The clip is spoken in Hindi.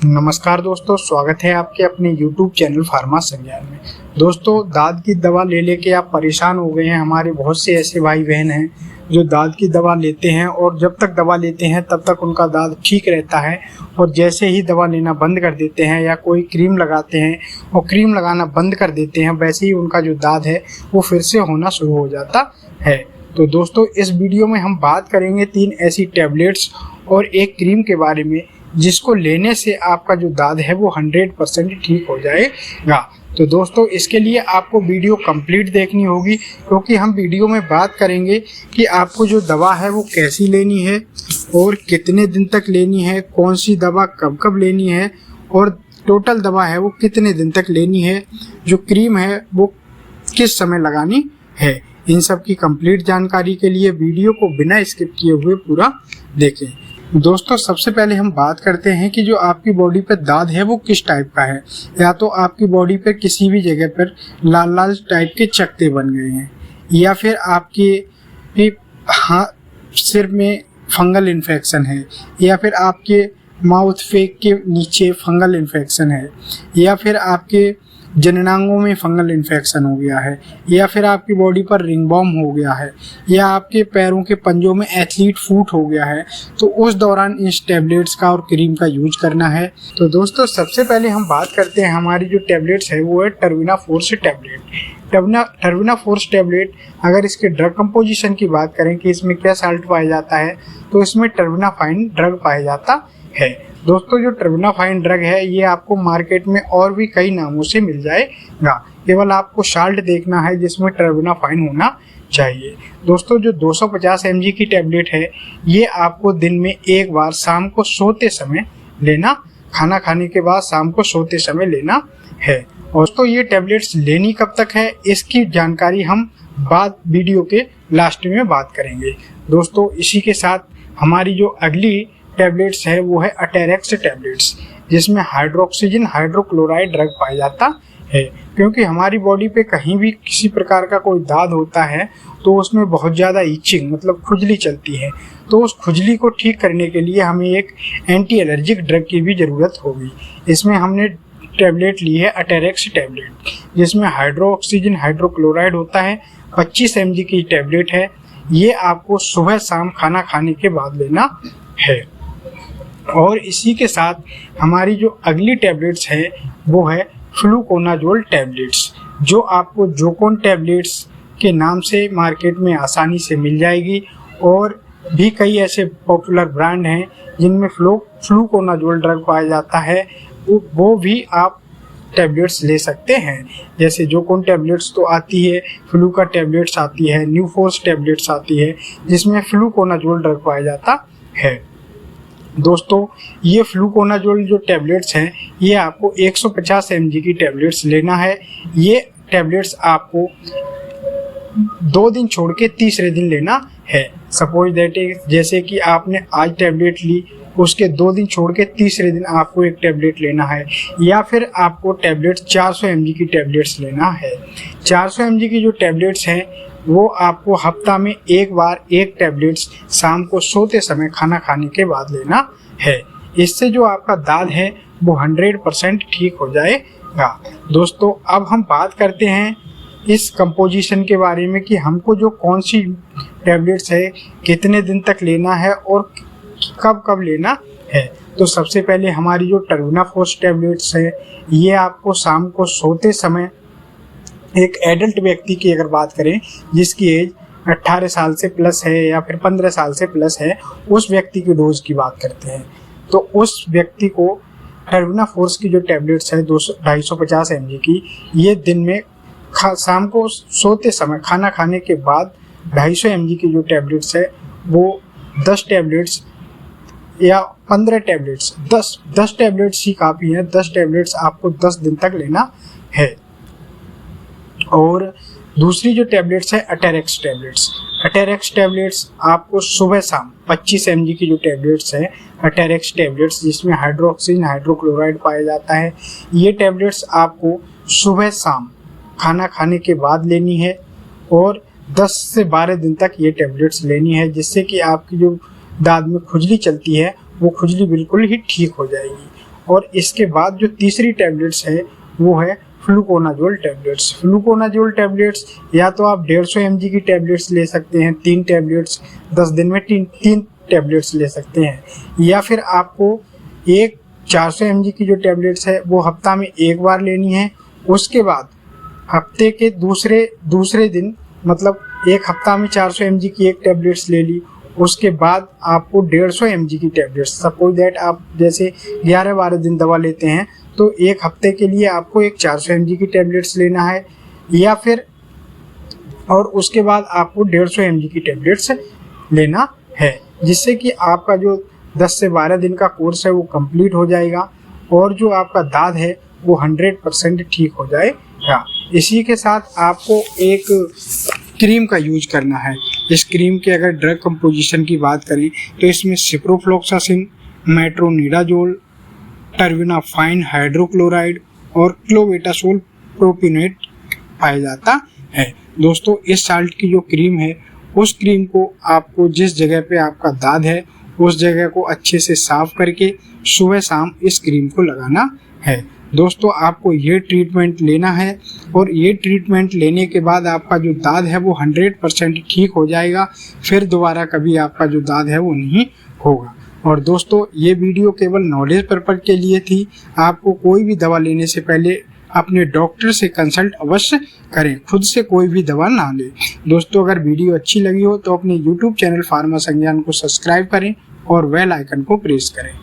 नमस्कार दोस्तों, स्वागत है आपके अपने YouTube चैनल फार्मा संज्ञान में। दोस्तों, दाद की दवा ले लेके आप परेशान हो गए हैं। हमारे बहुत से ऐसे भाई बहन हैं जो दाद की दवा लेते हैं और जब तक दवा लेते हैं तब तक उनका दाद ठीक रहता है, और जैसे ही दवा लेना बंद कर देते हैं या कोई क्रीम लगाते हैं और क्रीम लगाना बंद कर देते हैं, वैसे ही उनका जो दाद है वो फिर से होना शुरू हो जाता है। तो दोस्तों, इस वीडियो में हम बात करेंगे 3 ऐसी टैबलेट्स और एक क्रीम के बारे में जिसको लेने से आपका जो दाद है वो 100% ठीक हो जाएगा। तो दोस्तों, इसके लिए आपको वीडियो कंप्लीट देखनी होगी, क्योंकि हम वीडियो में बात करेंगे कि आपको जो दवा है वो कैसी लेनी है और कितने दिन तक लेनी है, कौन सी दवा कब कब लेनी है और टोटल दवा है वो कितने दिन तक लेनी है, जो क्रीम है वो किस समय लगानी है। इन सब की कंप्लीट जानकारी के लिए वीडियो को बिना स्किप किए हुए पूरा देखें। दोस्तों, सबसे पहले हम बात करते हैं कि जो आपकी बॉडी पर दाद है वो किस टाइप का है। या तो आपकी बॉडी पर किसी भी जगह पर लाल लाल टाइप के चकत्ते बन गए हैं, या फिर आपके सिर में फंगल इन्फेक्शन है, या फिर आपके माउथ फेक के नीचे फंगल इन्फेक्शन है, या फिर आपके जननांगों में फंगल इन्फेक्शन हो गया है, या फिर आपकी बॉडी पर रिंगवॉर्म हो गया है, या आपके पैरों के पंजों में एथलीट फूट हो गया है, तो उस दौरान इस टैबलेट्स का और क्रीम का यूज करना है। तो दोस्तों, सबसे पहले हम बात करते हैं हमारी जो टैबलेट्स है वो है टर्विना फोर्स टैबलेट। टर्विना फोर्स टैबलेट, अगर इसके ड्रग कंपोजिशन की बात करें कि इसमें क्या साल्ट पाया जाता है, तो इसमें टर्विनाफाइन ड्रग पाया जाता है। दोस्तों, जो टर्विनाफाइन ड्रग है ये आपको मार्केट में और भी कई नामों से मिल जाएगा, केवल आपको साल्ट देखना है जिसमें टर्विनाफाइन होना चाहिए। दोस्तों, जो 250 mg की टैबलेट है ये आपको दिन में एक बार शाम को सोते समय लेना, खाना खाने के बाद शाम को सोते समय लेना है। और दोस्तों, ये टैबलेट्स लेनी कब तक है इसकी जानकारी हम बाद वीडियो के लास्ट में बात करेंगे। दोस्तों, इसी के साथ हमारी जो अगली टैबलेट्स है वो है अटेरेक्स टैबलेट्स, जिसमें हाइड्रोक्सीजन हाइड्रोक्लोराइड ड्रग पाया जाता है। क्योंकि हमारी बॉडी पे कहीं भी किसी प्रकार का कोई दाद होता है तो उसमें बहुत ज़्यादा इचिंग मतलब खुजली चलती है, तो उस खुजली को ठीक करने के लिए हमें एक एंटी एलर्जिक ड्रग की भी ज़रूरत होगी। इसमें हमने टैबलेट ली है अटेरेक्स टैबलेट, जिसमें हाइड्रोक्सीजन हाइड्रोक्लोराइड होता है। 25 mg की टैबलेट है। ये आपको सुबह शाम खाना खाने के बाद लेना है। और इसी के साथ हमारी जो अगली टैबलेट्स है वो है फ्लूकोनाजोल टैबलेट्स, जो आपको जोकोन टैबलेट्स के नाम से मार्केट में आसानी से मिल जाएगी। और भी कई ऐसे पॉपुलर ब्रांड हैं जिनमें फ्लूकोनाजोल ड्रग पाया जाता है, वो भी आप टैबलेट्स ले सकते हैं। जैसे जोकोन टैबलेट्स तो आती है, फ्लू का टैबलेट्स आती है, न्यू फोर्स टैबलेट्स आती है, जिसमें फ्लूकोनाजोल ड्रग पाया जाता है। दोस्तों, ये फ्लूकोनाजोल जो टैबलेट्स हैं ये आपको 150 mg की टैबलेट्स लेना है। ये टैबलेट्स आपको 2 दिन छोड़ के तीसरे दिन लेना है। सपोज दैट जैसे कि आपने आज टैबलेट ली, उसके 2 दिन छोड़ के तीसरे दिन आपको एक टैबलेट लेना है, या फिर आपको टैबलेट 400 mg की टैबलेट्स लेना है। 400 mg की जो टैबलेट्स हैं वो आपको हफ्ता में एक बार एक टैबलेट्स शाम को सोते समय खाना खाने के बाद लेना है। इससे जो आपका दाद है वो 100% ठीक हो जाएगा। दोस्तों, अब हम बात करते हैं इस कंपोजिशन के बारे में कि हमको जो कौन सी टैबलेट्स है कितने दिन तक लेना है और कब कब लेना है। तो सबसे पहले हमारी जो टर्विना फोर्स टैबलेट्स है ये आपको शाम को सोते समय, एक एडल्ट व्यक्ति की अगर बात करें जिसकी एज 18 साल से प्लस है या फिर 15 साल से प्लस है, उस व्यक्ति की डोज की बात करते हैं, तो उस व्यक्ति को टर्विना फोर्स की जो टैबलेट्स है 250 mg की, ये दिन में शाम को सोते समय खाना खाने के बाद 250 mg की जो टैबलेट्स है वो 10 टैबलेट्स या 15 टैबलेट्स, 10 टैबलेट्स ही काफ़ी हैं। 10 टैबलेट्स आपको 10 दिन तक लेना है। और दूसरी जो टैबलेट्स है अटेरेक्स टैबलेट्स। अटेरेक्स टैबलेट्स आपको सुबह शाम 25 mg की जो टैबलेट्स है अटेरेक्स टैबलेट्स, जिसमें हाइड्रोक्सीजन हाइड्रोक्लोराइड पाया जाता है, ये टैबलेट्स आपको सुबह शाम खाना खाने के बाद लेनी है और 10 से 12 दिन तक ये टैबलेट्स लेनी है, जिससे कि आपकी जो दांत में खुजली चलती है वो खुजली बिल्कुल ही ठीक हो जाएगी। और इसके बाद जो तीसरी टैबलेट्स है वो है फ्लूकोनाजोल टैबलेट्स। फ्लूकोनाजोल टैबलेट्स या तो आप 150 mg की टैबलेट्स ले सकते हैं, 3 टैबलेट्स 10 दिन में 3 टैबलेट्स ले सकते हैं, या फिर आपको एक 400 mg की जो टैबलेट्स है वो हफ्ता में एक बार लेनी है। उसके बाद हफ्ते के दूसरे दिन, मतलब एक हफ्ता में 400 mg की एक टैबलेट्स ले ली, उसके बाद आपको 150 mg की टैबलेट्स, सपोज दैट आप जैसे 11-12 दिन दवा लेते हैं तो एक हफ्ते के लिए आपको एक 400 mg की टैबलेट्स लेना है, या फिर और उसके बाद आपको 150 mg की टैबलेट्स लेना है, जिससे कि आपका जो 10 से 12 दिन का कोर्स है वो कंप्लीट हो जाएगा और जो आपका दाद है वो 100% ठीक हो जाएगा। इसी के साथ आपको एक क्रीम का यूज करना है। इस क्रीम के अगर ड्रग कंपोजिशन की बात करें तो इसमें सिप्रोफ्लोक्सासिन, मेट्रोनिडाजोल, टर्बिनाफाइन हाइड्रोक्लोराइड और क्लोबेटासोल प्रोपिनेट पाया जाता है। दोस्तों इस साल्ट की जो क्रीम है उस क्रीम को आपको जिस जगह पे आपका दाद है उस जगह को अच्छे से साफ करके सुबह शाम इस क्रीम को लगाना है। दोस्तों आपको ये ट्रीटमेंट लेना है और ये ट्रीटमेंट लेने के बाद आपका जो दाद है वो 100% ठीक हो जाएगा, फिर दोबारा कभी आपका जो दाद है वो नहीं होगा। और दोस्तों ये वीडियो केवल नॉलेज पर्पज के लिए थी। आपको कोई भी दवा लेने से पहले अपने डॉक्टर से कंसल्ट अवश्य करें, खुद से कोई भी दवा ना लें। दोस्तों अगर वीडियो अच्छी लगी हो तो अपने YouTube चैनल फार्मा संज्ञान को सब्सक्राइब करें और बेल आइकन को प्रेस करें।